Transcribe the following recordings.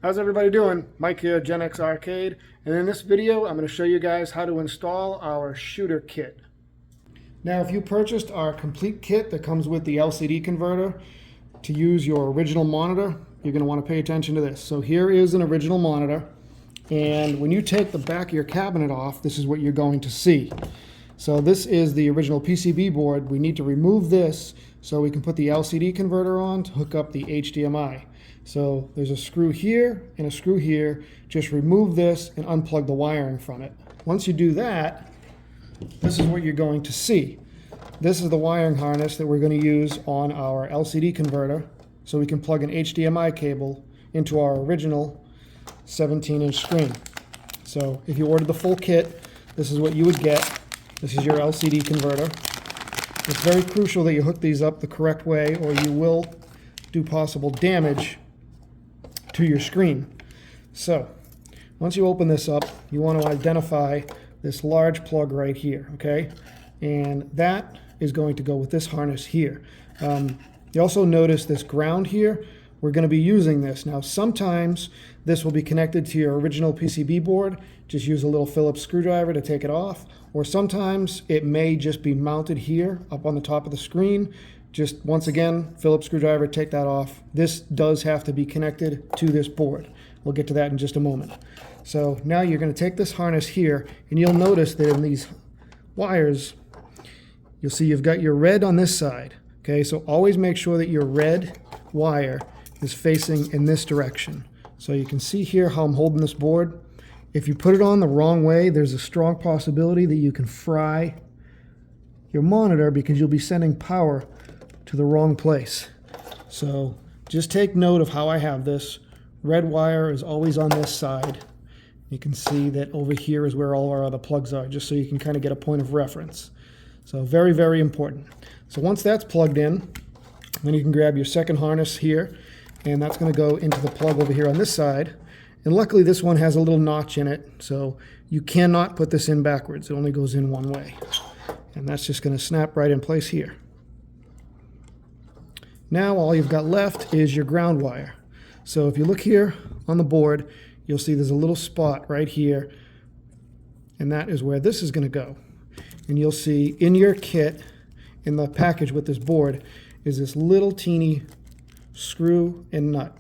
How's everybody doing? Mike here, Gen X Arcade, and in this video I'm going to show you guys how to install our shooter kit. Now if you purchased our complete kit that comes with the LCD converter to use your original monitor, you're going to want to pay attention to this. So here is an original monitor, and when you take the back of your cabinet off, this is what you're going to see. So this is the original PCB board. We need to remove this so we can put the LCD converter on to hook up the HDMI. So there's a screw here and a screw here. Just remove this and unplug the wiring from it. Once you do that, this is what you're going to see. This is the wiring harness that we're going to use on our LCD converter so we can plug an HDMI cable into our original 17-inch screen. So if you ordered the full kit, this is what you would get. This is your LCD converter. It's very crucial that you hook these up the correct way or you will do possible damage to your screen. So once you open this up, you want to identify this large plug right here, okay? And that is going to go with this harness here. You also notice this ground here. We're going to be using this. Now sometimes this will be connected to your original PCB board. Just use a little Phillips screwdriver to take it off. Or sometimes it may just be mounted here up on the top of the screen. Just once again, Phillips screwdriver, take that off. This does have to be connected to this board. We'll get to that in just a moment. So now you're going to take this harness here, and you'll notice that in these wires, you'll see you've got your red on this side. Okay, so always make sure that your red wire is facing in this direction. So you can see here how I'm holding this board. If you put it on the wrong way, there's a strong possibility that you can fry your monitor because you'll be sending power to the wrong place. So just take note of how I have this. Red wire is always on this side. You can see that over here is where all our other plugs are, just so you can kind of get a point of reference. So very, very important. So once that's plugged in, then you can grab your second harness here, and that's going to go into the plug over here on this side. And luckily this one has a little notch in it, so you cannot put this in backwards. It only goes in one way. And that's just going to snap right in place here. Now all you've got left is your ground wire. So if you look here on the board, you'll see there's a little spot right here, and that is where this is going to go. And you'll see in your kit, in the package with this board, is this little teeny screw and nut.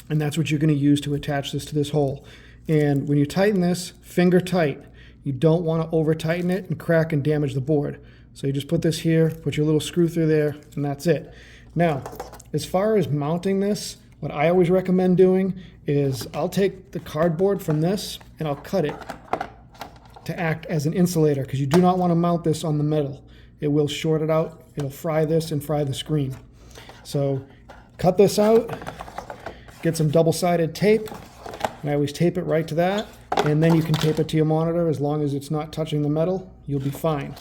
And that's what you're going to use to attach this to this hole. And when you tighten this, finger tight. You don't want to over tighten it and crack and damage the board. So you just put this here, put your little screw through there, and that's it. Now, as far as mounting this, what I always recommend doing is I'll take the cardboard from this and I'll cut it to act as an insulator, because you do not want to mount this on the metal. It will short it out. It'll fry this and fry the screen. So cut this out, get some double-sided tape, and I always tape it right to that, and then you can tape it to your monitor. As long as it's not touching the metal, you'll be fine.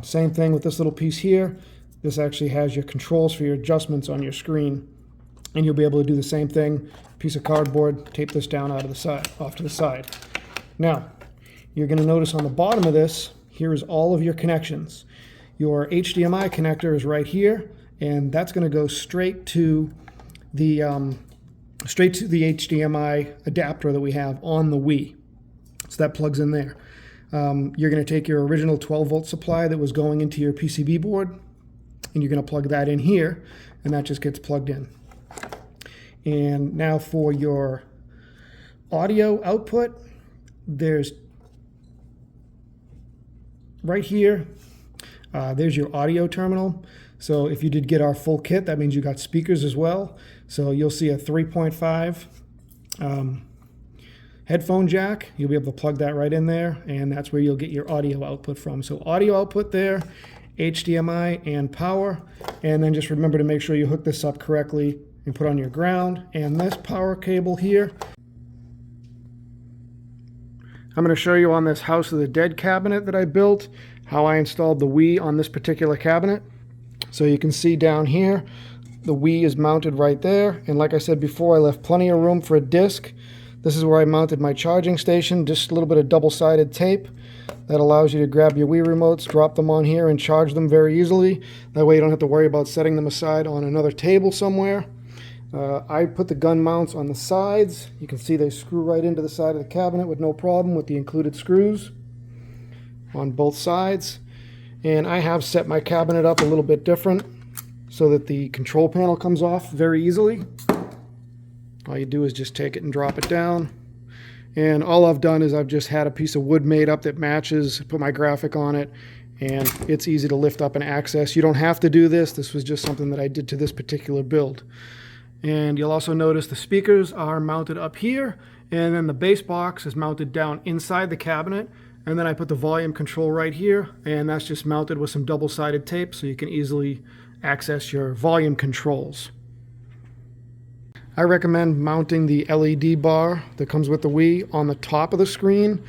Same thing with this little piece here. This actually has your controls for your adjustments on your screen, and you'll be able to do the same thing. Piece of cardboard, tape this down out of the side, off to the side. Now, you're going to notice on the bottom of this, here is all of your connections. Your HDMI connector is right here, and that's going to go straight to the HDMI adapter that we have on the Wii. So that plugs in there. You're going to take your original 12-volt supply that was going into your PCB board, and you're going to plug that in here, and that just gets plugged in. And now for your audio output, there's right here, there's your audio terminal. So if you did get our full kit, that means you got speakers as well. So you'll see a 3.5 headphone jack. You'll be able to plug that right in there, and that's where you'll get your audio output from. So audio output there, HDMI and power, and then just remember to make sure you hook this up correctly and put on your ground. And this power cable here, I'm going to show you on this House of the Dead cabinet that I built, how I installed the Wii on this particular cabinet. So you can see down here, the Wii is mounted right there. And like I said before, I left plenty of room for a disc. This is where I mounted my charging station, just a little bit of double-sided tape. That allows you to grab your Wii remotes, drop them on here, and charge them very easily. That way you don't have to worry about setting them aside on another table somewhere. I put the gun mounts on the sides. You can see they screw right into the side of the cabinet with no problem with the included screws on both sides. And I have set my cabinet up a little bit different so that the control panel comes off very easily. All you do is just take it and drop it down. And all I've done is I've just had a piece of wood made up that matches, put my graphic on it, and it's easy to lift up and access. You don't have to do this. This was just something that I did to this particular build. And you'll also notice the speakers are mounted up here, and then the bass box is mounted down inside the cabinet. And then I put the volume control right here, and that's just mounted with some double-sided tape so you can easily access your volume controls. I recommend mounting the LED bar that comes with the Wii on the top of the screen.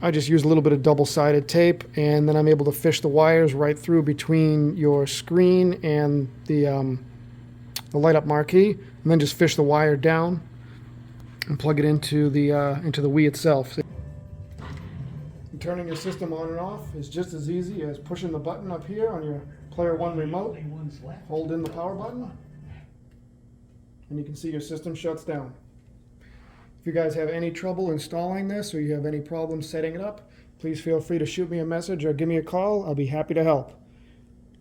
I just use a little bit of double-sided tape, and then I'm able to fish the wires right through between your screen and the light-up marquee, and then just fish the wire down and plug it into the Wii itself. And turning your system on and off is just as easy as pushing the button up here on your Player One remote. Hold in the power button, and you can see your system shuts down. If you guys have any trouble installing this or you have any problems setting it up, please feel free to shoot me a message or give me a call. I'll be happy to help.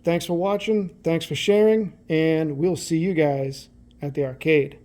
Thanks for watching, thanks for sharing, and we'll see you guys at the arcade.